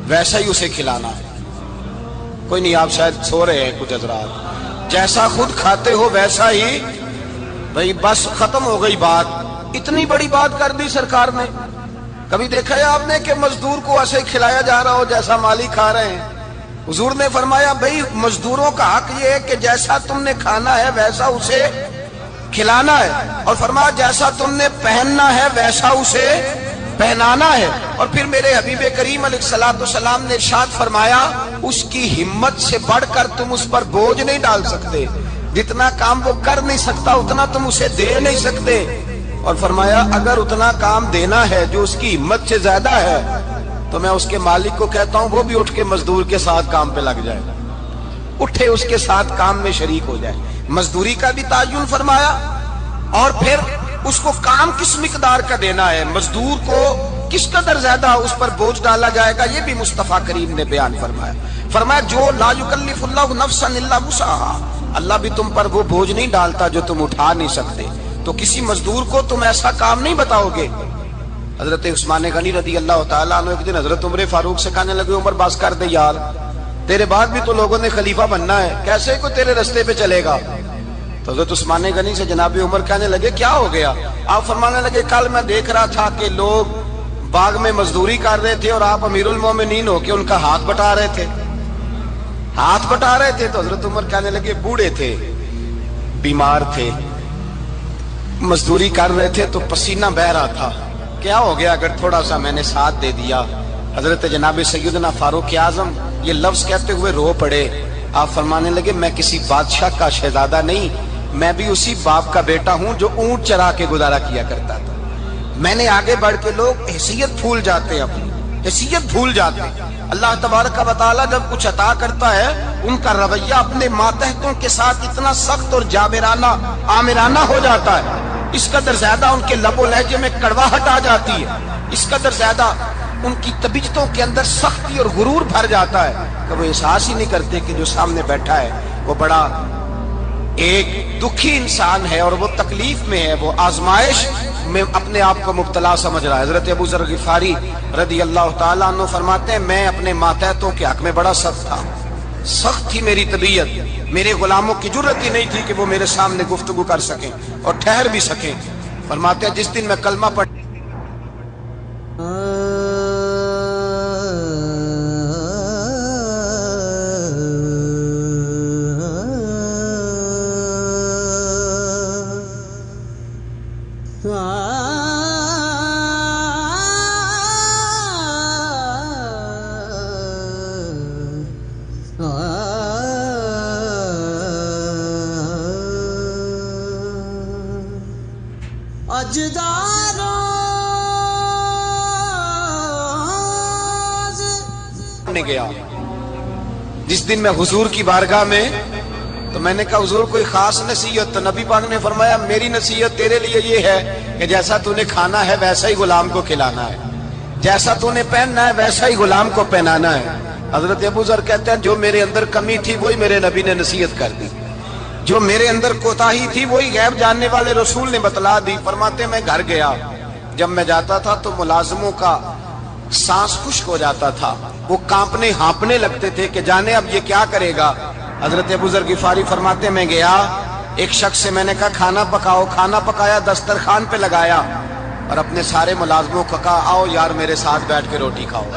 ویسا ہی اسے کھلانا ہے۔ کوئی نہیں، آپ شاید سو رہے ہیں کچھ حضرات، جیسا خود کھاتے ہو ویسا ہی، بھئی بس ختم ہو گئی بات۔ اتنی بڑی بات کر دی سرکار نے۔ کبھی دیکھا ہے آپ نے کہ مزدور کو ایسے کھلایا جا رہا ہو جیسا مالک کھا رہے ہیں؟ حضور نے فرمایا بھئی مزدوروں کا حق یہ ہے کہ جیسا تم نے کھانا ہے ویسا اسے کھلانا ہے، اور فرمایا جیسا تم نے پہننا ہے ویسا اسے پہنانا ہے۔ اور پھر میرے حبیب کریم علیہ الصلوۃ والسلام نے ارشاد فرمایا اس کی ہمت سے بڑھ کر تم اس پر بوجھ نہیں ڈال سکتے، جتنا کام وہ کر نہیں سکتا اتنا تم اسے دے نہیں سکتے۔ اور فرمایا اگر اتنا کام دینا ہے جو اس کی ہمت سے زیادہ ہے تو میں اس کے مالک کو کہتا ہوں وہ بھی اٹھ کے مزدور کے ساتھ کام پہ لگ جائے، اٹھے اس کے ساتھ کام میں شریک ہو جائے۔ مزدوری کا بھی تعین فرمایا، اور پھر اس کو کام کس مقدار کا دینا ہے، مزدور کو کس قدر زیادہ اس پر بوجھ ڈالا جائے گا، یہ بھی مصطفیٰ کریم نے بیان فرمایا۔ فرمایا جو لا یکلف اللہ نفسا الا وسعها، اللہ بھی تم پر وہ بوجھ نہیں ڈالتا جو تم اٹھا نہیں سکتے، تو کسی مزدور کو تم ایسا کام نہیں بتاؤ گے۔ حضرت عثمان غنی رضی اللہ تعالیٰ عنہ ایک دن حضرت عمر فاروق سے کہنے لگے عمر بس کر دے یار، تیرے بعد بھی تو لوگوں نے خلیفہ بننا ہے، کیسے کوئی تیرے رستے پہ چلے گا؟ تو حضرت عثمان غنی سے جناب عمر کہنے لگے کیا ہو گیا؟ آپ فرمانے لگے کل میں دیکھ رہا تھا کہ لوگ باغ میں مزدوری کر رہے تھے اور آپ امیر المومنین ہو کے ان کا ہاتھ بٹا رہے تھے، ہاتھ بٹا رہے تھے۔ تو حضرت عمر کہنے لگے بوڑھے تھے، بیمار تھے، مزدوری کر رہے تھے تو پسینہ بہ رہا تھا، کیا ہو گیا اگر تھوڑا سا میں نے ساتھ دے دیا؟ حضرت جناب سیدنا فاروق اعظم یہ لفظ کہتے ہوئے رو پڑے۔ آپ فرمانے لگے میں کسی بادشاہ کا شہزادہ نہیں، میں بھی اسی باپ کا بیٹا ہوں جو اونٹ چرا کے گزارا کیا کرتا تھا۔ میں نے آگے بڑھ کے لوگ حیثیت بھول جاتے ہیں، اپنی حیثیت بھول جاتے ہیں۔ اللہ تبارک و تعالیٰ جب کچھ عطا کرتا ہے ان کا رویہ اپنے ماتحتوں کے ساتھ اتنا سخت اور جابرانہ آمرانہ ہو جاتا ہے، اس قدر زیادہ ان کے لب و لہجے میں کڑواہٹ آ جاتی ہے، اس قدر زیادہ ان کی طبیعتوں کے اندر سختی اور غرور بھر جاتا ہے کہ وہ احساس ہی نہیں کرتے کہ جو سامنے بیٹھا ہے وہ بڑا ایک دکھی انسان ہے اور وہ تکلیف میں ہے، وہ آزمائش میں اپنے آپ کو مبتلا سمجھ رہا ہے۔ حضرت ابو ذر غفاری رضی اللہ تعالیٰ عنہ فرماتے ہیں میں اپنے ماتحتوں کے حق میں بڑا سخت تھا، سخت تھی میری طبیعت، میرے غلاموں کی جرت ہی نہیں تھی کہ وہ میرے سامنے گفتگو کر سکیں اور ٹھہر بھی سکیں۔ فرماتے ہیں جس دن میں کلمہ پڑھ گیا، جس دن میں حضور کی بارگاہ میں، تو میں نے کہا حضور کوئی خاص نصیحت؟ تو نبی پاک نے فرمایا میری نصیحت تیرے لیے یہ ہے کہ جیسا تو نے کھانا ہے ویسا ہی غلام کو کھلانا ہے، جیسا تو نے پہننا ہے ویسا ہی غلام کو پہنانا ہے۔ حضرت ابو ذر کہتے ہیں جو میرے اندر کمی تھی وہی میرے نبی نے نصیحت کر دی، جو میرے اندر کوتاہی تھی وہی غیب جاننے والے رسول نے بتلا دی۔ فرماتے میں گھر گیا، جب میں جاتا تھا تو ملازموں کا سانس خشک ہو جاتا تھا، وہ کانپنے ہانپنے لگتے تھے کہ جانے اب یہ کیا کرے گا۔ حضرت ابو ذر غفاری فرماتے میں گیا، ایک شخص سے میں نے کہا کھانا پکاؤ، کھانا پکایا، دسترخوان پہ لگایا اور اپنے سارے ملازموں کو کہا آؤ یار میرے ساتھ بیٹھ کے روٹی کھاؤ،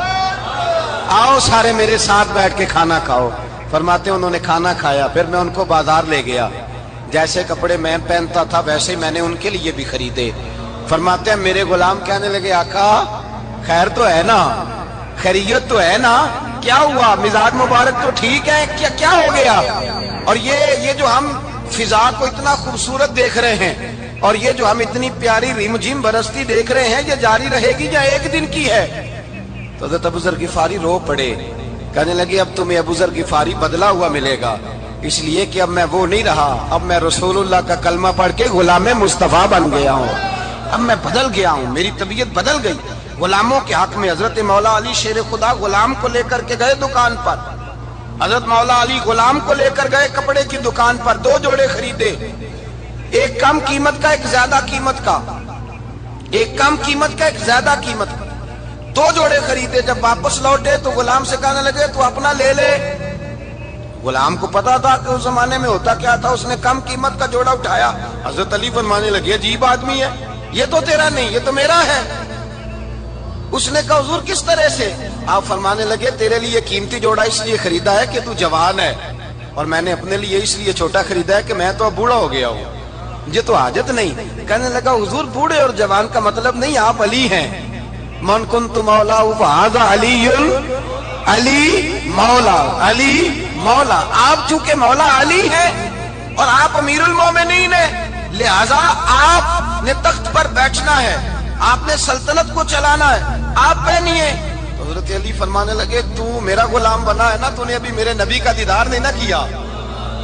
آؤ سارے میرے ساتھ بیٹھ کے کھانا کھاؤ۔ فرماتے ہیں انہوں نے کھانا کھایا، پھر میں ان کو بازار لے گیا، جیسے کپڑے میں پہنتا تھا ویسے ہی میں نے ان کے لیے بھی خریدے۔ فرماتے ہیں میرے غلام کہنے لگے آقا خیر تو ہے نا، خیریت تو ہے نا، کیا ہوا؟ مزاج مبارک تو ٹھیک ہے، کیا ہو گیا؟ اور یہ جو ہم فضا کو اتنا خوبصورت دیکھ رہے ہیں اور یہ جو ہم اتنی پیاری ریم جھیم برستی دیکھ رہے ہیں یہ جاری رہے گی یا ایک دن کی ہے؟ تو حضرت ابو ذر غفاری رو پڑے، کہنے لگے اب تمہیں ابو ذر غفاری بدلا ہوا ملے گا، اس لیے کہ اب میں وہ نہیں رہا، اب میں رسول اللہ کا کلمہ پڑھ کے غلام مصطفیٰ بن گیا ہوں، اب میں بدل گیا ہوں، میری طبیعت بدل گئی۔ غلاموں کے حق میں حضرت مولا علی شیر خدا غلام کو لے کر کے گئے دکان پر، حضرت مولا علی غلام کو لے کر گئے کپڑے کی دکان پر، 2 جوڑے خریدے، ایک کم قیمت کا ایک زیادہ قیمت کا، ایک کم قیمت کا ایک زیادہ قیمت کا، 2 جوڑے خریدے۔ جب واپس لوٹے تو غلام سے کہنے لگے تو اپنا لے لے۔ غلام کو پتا تھا کہ اس زمانے میں ہوتا کیا تھا، اس نے کم قیمت کا جوڑا اٹھایا۔ حضرت علی فرمانے لگے عجیب آدمی ہے، یہ تو تیرا نہیں یہ تو میرا ہے۔ اس نے کہا حضور کس طرح سے؟ آپ فرمانے لگے تیرے لیے قیمتی جوڑا اس لیے خریدا ہے کہ تو جوان ہے، اور میں نے اپنے لیے اس لیے چھوٹا خریدا ہے کہ میں تو اب بوڑھا ہو گیا ہوں، مجھے تو حاجت نہیں۔ کہنے لگا حضور بوڑھے اور جوان کا مطلب نہیں، آپ علی ہیں، من کنت مولا فہذا علی، علی مولا، علی مولا، آپ چونکہ مولا علی ہیں اور آپ امیر المومنین ہیں، لہذا آپ نے تخت پر بیٹھنا ہے، آپ نے سلطنت کو چلانا ہے، آپ پہنیے۔ تو حضرت علی فرمانے لگے تو میرا غلام بنا ہے نا، تو نے ابھی میرے نبی کا دیدار نہیں نہ کیا،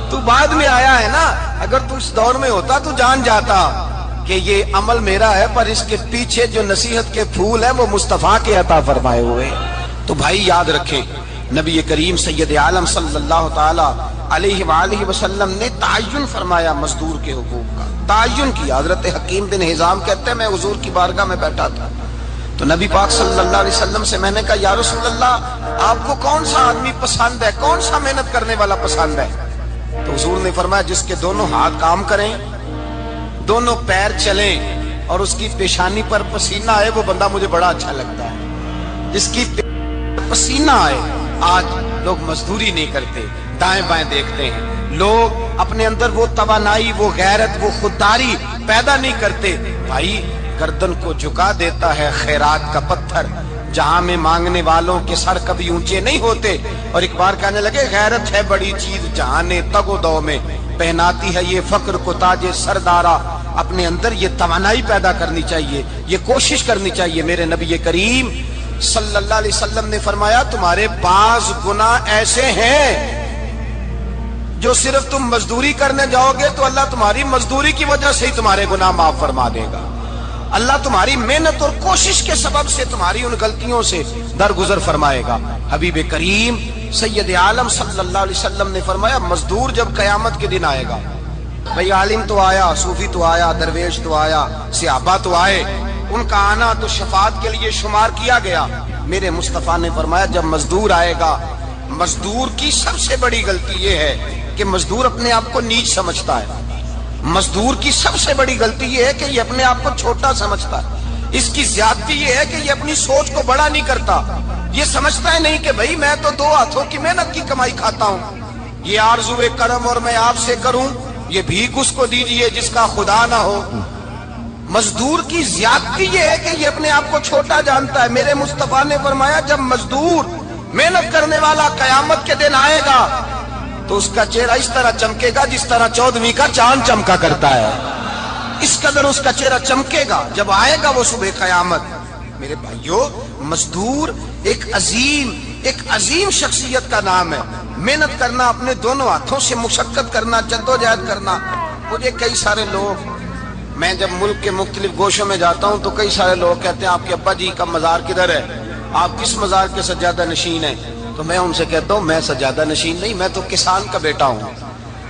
تو بعد میں آیا ہے نا، اگر تو اس دور میں ہوتا تو جان جاتا کہ یہ عمل میرا ہے، پر اس کے پیچھے جو نصیحت کے پھول ہیں وہ مصطفیٰ کے عطا فرمائے ہوئے۔ تو بھائی یاد رکھیں نبی کریم سید عالم صلی اللہ تعالی علیہ وآلہ وسلم نے تعین فرمایا مزدور کے حقوق کا، تعین کیا۔ حضرت حکیم بن حزام کہتے ہیں میں حضور کی بارگاہ میں بیٹھا تھا تو نبی پاک صلی اللہ علیہ وسلم سے میں نے کہا یا رسول اللہ آپ کو کون سا آدمی پسند ہے، کون سا محنت کرنے والا پسند ہے؟ تو حضور نے فرمایا جس کے دونوں ہاتھ کام کریں، دونوں پیر چلیں اور اس کی پیشانی پر پسینہ آئے، وہ بندہ مجھے بڑا اچھا لگتا ہے۔ جس کی پسینہ آئے، آج لوگ مزدوری نہیں کرتے، دائیں بائیں دیکھتے ہیں، لوگ اپنے اندر وہ توانائی، وہ غیرت، وہ خودداری پیدا نہیں کرتے۔ بھائی گردن کو جھکا دیتا ہے خیرات کا پتھر، جہاں میں مانگنے والوں کے سر کبھی اونچے نہیں ہوتے۔ اور ایک بار کہنے لگے غیرت ہے بڑی چیز جہاں نے تگ و دو میں پہناتی ہے یہ فقر کو تاج سردارا۔ اپنے اندر یہ توانائی پیدا کرنی چاہیے، یہ کوشش کرنی چاہیے۔ میرے نبی کریم صلی اللہ علیہ وسلم نے فرمایا تمہارے بعض گناہ ایسے ہیں جو صرف تم مزدوری کرنے جاؤ گے تو اللہ تمہاری مزدوری کی وجہ سے ہی تمہارے گناہ معاف فرما دے گا، اللہ تمہاری محنت اور کوشش کے سبب سے تمہاری ان غلطیوں سے درگزر فرمائے گا۔ حبیب کریم سید عالم صلی اللہ علیہ وسلم نے فرمایا مزدور جب قیامت کے دن آئے گا بھئی عالم تو آیا، صوفی تو آیا، درویش تو آیا، صحابہ تو آئے، ان کا آنا تو شفاعت کے لیے شمار کیا گیا۔ میرے مصطفیٰ نے فرمایا جب مزدور آئے گا، مزدور کی سب سے بڑی غلطی یہ ہے کہ مزدور اپنے آپ کو نیچ سمجھتا ہے۔ مزدور کی سب سے بڑی غلطی یہ ہے کہ یہ اپنے آپ کو چھوٹا سمجھتا ہے۔ اس کی زیادتی یہ ہے کہ یہ اپنی سوچ کو بڑا نہیں کرتا، یہ سمجھتا ہے نہیں کہ بھئی میں تو دو ہاتھوں کی محنت کی کمائی کھاتا ہوں، یہ آرزو کرم اور میں آپ سے کروں، یہ بھیک اس کو دیجئے جس کا خدا نہ ہو۔ مزدور کی زیادتی یہ ہے کہ یہ اپنے آپ کو چھوٹا جانتا ہے۔ میرے مصطفیٰ نے فرمایا جب مزدور محنت کرنے والا قیامت کے دن آئے گا تو اس کا چہرہ اس طرح چمکے گا جس طرح 14ویں کا چاند چمکا کرتا ہے، اس قدر اس کا چہرہ چمکے گا جب آئے گا وہ صبح قیامت۔ میرے بھائیو، مزدور ایک عظیم شخصیت کا نام ہے۔ محنت کرنا، اپنے دونوں ہاتھوں سے مشقت کرنا، جدوجہد کرنا۔ مجھے کئی سارے لوگ، میں جب ملک کے مختلف گوشوں میں جاتا ہوں تو کئی سارے لوگ کہتے ہیں آپ کے ابا جی کا مزار کدھر ہے، آپ کس مزار کے سجادہ نشین ہیں؟ تو میں ان سے کہتا ہوں میں سجادہ نشین نہیں، میں تو کسان کا بیٹا ہوں،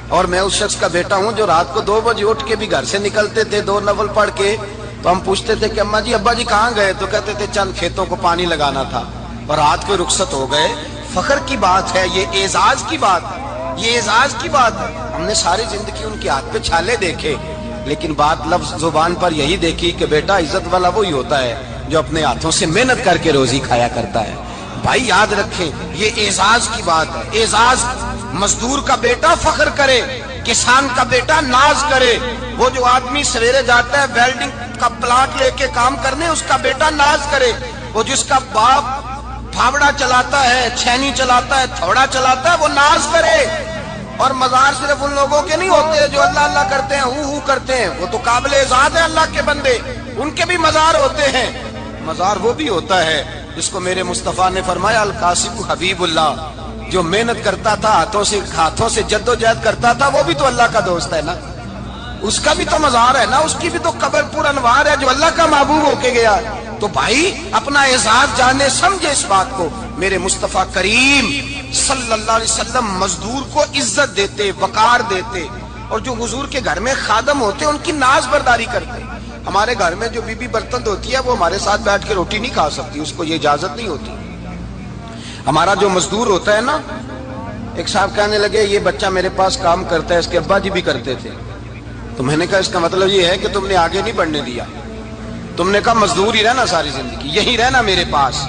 اور میں اس شخص کا بیٹا ہوں جو رات کو 2 بجے اٹھ کے بھی گھر سے نکلتے تھے 2 نفل پڑھ کے، تو ہم پوچھتے تھے کہ اماں جی ابا جی کہاں گئے؟ تو کہتے تھے چند کھیتوں کو پانی لگانا تھا، اور رات کو رخصت ہو گئے۔ فخر کی بات ہے، یہ اعزاز کی بات ہے، یہ اعزاز کی بات ہے۔ ہم نے ساری زندگی ان کے ہاتھ پہ چھالے دیکھے، لیکن بات لفظ زبان پر یہی دیکھی کہ بیٹا عزت والا وہی ہوتا ہے جو اپنے ہاتھوں سے محنت کر کے روزی کھایا کرتا ہے۔ بھائی یاد رکھیں یہ اعزاز کی بات ہے، اعزاز۔ مزدور کا بیٹا فخر کرے، کسان کا بیٹا ناز کرے۔ وہ جو آدمی سویرے جاتا ہے ویلڈنگ کا پلانٹ لے کے کام کرنے، اس کا بیٹا ناز کرے۔ وہ جس کا باپ پھاوڑا چلاتا ہے، چھینی چلاتا ہے، تھوڑا چلاتا ہے، وہ ناز کرے۔ اور مزار صرف ان لوگوں کے نہیں ہوتے جو اللہ اللہ کرتے ہیں، ہو کرتے ہیں، وہ تو قابل اعزاز ہے اللہ کے بندے، ان کے بھی مزار ہوتے ہیں۔ مزار وہ بھی ہوتا ہے جس کو میرے مصطفیٰ نے فرمایا القاسم حبیب اللہ، جو محنت کرتا تھا، ہاتھوں سے جدوجہد کرتا تھا، وہ بھی تو اللہ کا دوست ہے نا، اس کا بھی تو مزار ہے نا، اس کی بھی تو قبر پر انوار ہے جو اللہ کا محبوب ہو کے گیا۔ تو بھائی اپنا اعزاز جانے، سمجھے اس بات کو۔ میرے مصطفیٰ کریم صلی اللہ علیہ وسلم مزدور کو عزت دیتے، وقار دیتے، اور جو حضور کے گھر میں خادم ہوتے ان کی ناز برداری کرتے۔ ہمارے گھر میں جو بی بی برتن دھوتی ہے وہ ہمارے ساتھ بیٹھ کے روٹی نہیں کھا سکتی، اس کو یہ اجازت نہیں ہوتی۔ ہمارا جو مزدور ہوتا ہے نا، ایک صاحب کہنے لگے یہ بچہ میرے پاس کام کرتا ہے، اس کے ابا جی بھی کرتے تھے، تو میں نے کہا اس کا مطلب یہ ہے کہ تم نے آگے نہیں بڑھنے دیا، تم نے کہا مزدور ہی رہنا ساری زندگی، یہی رہنا میرے پاس،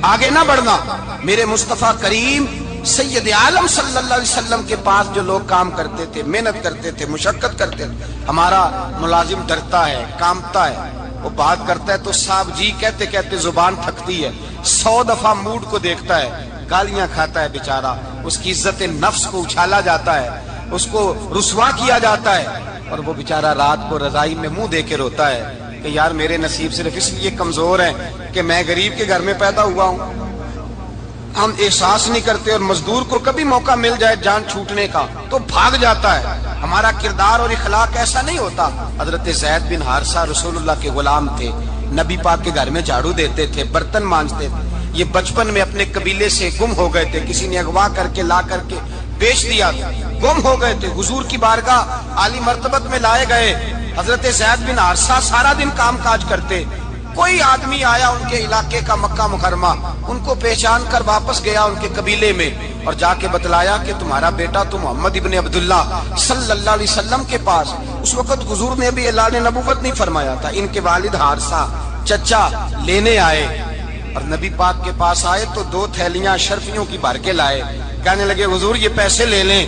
آگے نہ بڑھنا۔ میرے مصطفیٰ کریم سید عالم صلی اللہ علیہ وسلم کے پاس جو لوگ کام کرتے تھے، محنت کرتے تھے، مشقت کرتے تھے، ہمارا ملازم ڈرتا ہے، کامتا ہے، وہ بات کرتا ہے تو صاحب جی کہتے کہتے زبان تھکتی ہے، 100 دفعہ موڈ کو دیکھتا ہے، گالیاں کھاتا ہے بیچارہ، اس کی عزت نفس کو اچھالا جاتا ہے، اس کو رسوا کیا جاتا ہے، اور وہ بیچارہ رات کو رضائی میں منہ دے کے روتا ہے کہ یار میرے نصیب صرف اس لیے کمزور ہیں کہ میں غریب کے گھر میں پیدا ہوا ہوں۔ ہم احساس نہیں کرتے، اور مزدور کو کبھی موقع مل جائے جان چھوٹنے کا تو بھاگ جاتا ہے۔ ہمارا کردار اور اخلاق ایسا نہیں ہوتا۔ حضرت زید بن حارثہ رسول اللہ کے غلام تھے، نبی پاک کے گھر میں جھاڑو دیتے تھے، برتن مانجتے تھے۔ یہ بچپن میں اپنے قبیلے سے گم ہو گئے تھے، کسی نے اغوا کر کے لا کر کے بیچ دیا تھا، گم ہو گئے تھے، حضور کی بارگاہ عالی مرتبت میں لائے گئے۔ حضرت زید بن حارثہ سارا دن کام کاج کرتے، کوئی آدمی آیا ان کے علاقے کا مکہ مکرمہ، ان کو پہچان کر واپس گیا ان کے قبیلے میں، اور جا کے بتلایا کہ تمہارا بیٹا تو محمد ابن عبداللہ صلی اللہ علیہ وسلم کے پاس۔ اس وقت حضور نے بھی اعلان نبوت نہیں فرمایا تھا۔ ان کے والد حارثہ چچا لینے آئے، اور نبی پاک کے پاس آئے تو 2 تھیلیاں شرفیوں کی بھر کے لائے۔ کہنے لگے حضور یہ پیسے لے لیں،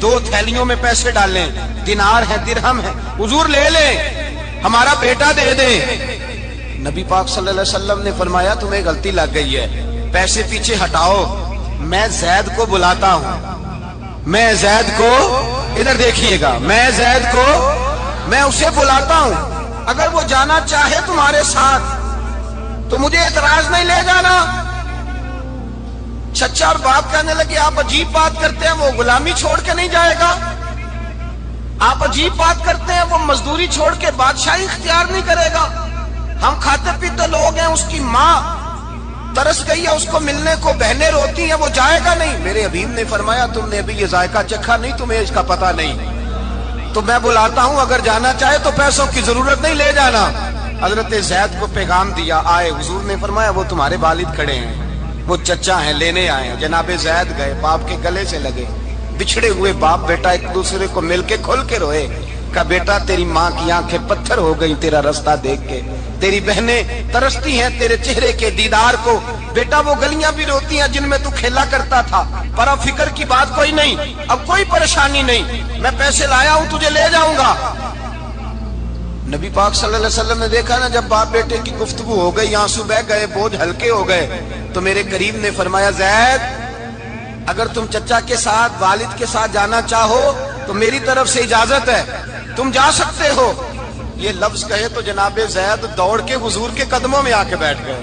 2 تھیلیوں میں پیسے ڈالیں، دینار ہے درہم ہے، حضور لے لیں، ہمارا بیٹا دے دیں۔ نبی پاک صلی اللہ علیہ وسلم نے فرمایا تمہیں غلطی لگ گئی ہے، پیسے پیچھے ہٹاؤ، میں زید کو بلاتا ہوں، میں زید کو، ادھر دیکھیے گا، میں زید کو، میں اسے بلاتا ہوں، اگر وہ جانا چاہے تمہارے ساتھ تو مجھے اعتراض نہیں لے جانا۔ چچا اور باپ کہنے لگے آپ عجیب بات کرتے ہیں، وہ غلامی چھوڑ کے نہیں جائے گا، آپ عجیب بات کرتے ہیں، وہ مزدوری چھوڑ کے بادشاہی اختیار نہیں کرے گا، ہم کھاتے پیتے لوگ ہیں، اس کی ماں ترس گئی ہے اس کو ملنے کو، بہنیں روتی ہیں، وہ جائے گا نہیں۔ میرے حبیب نے فرمایا تم نے ابھی یہ ذائقہ چکھا نہیں، تمہیں اس کا پتہ نہیں، تو میں بلاتا ہوں، اگر جانا چاہے تو پیسوں کی ضرورت نہیں، لے جانا۔ حضرت زید کو پیغام دیا، آئے، حضور نے فرمایا وہ تمہارے والد کھڑے ہیں، وہ چچا ہیں، لینے آئے ہیں۔ جناب زید گئے، باپ کے گلے سے لگے، بچھڑے ہوئے باپ بیٹا ایک دوسرے کو مل کے کھل کے روئے۔ کہا بیٹا تیری ماں کی آنکھیں پتھر ہو گئی تیرا رستہ دیکھ کے، تیری بہنیں ترستی ہیں تیرے چہرے کے دیدار کو، بیٹا وہ گلیاں بھی روتی ہیں جن میں تو کھیلا کرتا تھا، پر اب فکر کی بات کوئی نہیں، اب کوئی پریشانی نہیں، میں پیسے لایا ہوں تجھے لے جاؤں گا۔ نبی پاک صلی اللہ علیہ وسلم نے دیکھا نا، جب باپ بیٹے کی گفتگو ہو گئی، آنسو بہ گئے، بوجھ ہلکے ہو گئے، تو میرے قریب نے فرمایا زید اگر تم چچا کے ساتھ والد کے ساتھ جانا چاہو تو میری طرف سے اجازت ہے، تم جا سکتے ہو۔ یہ لفظ کہے تو جناب زید دوڑ کے حضور کے قدموں میں آ کے بیٹھ گئے۔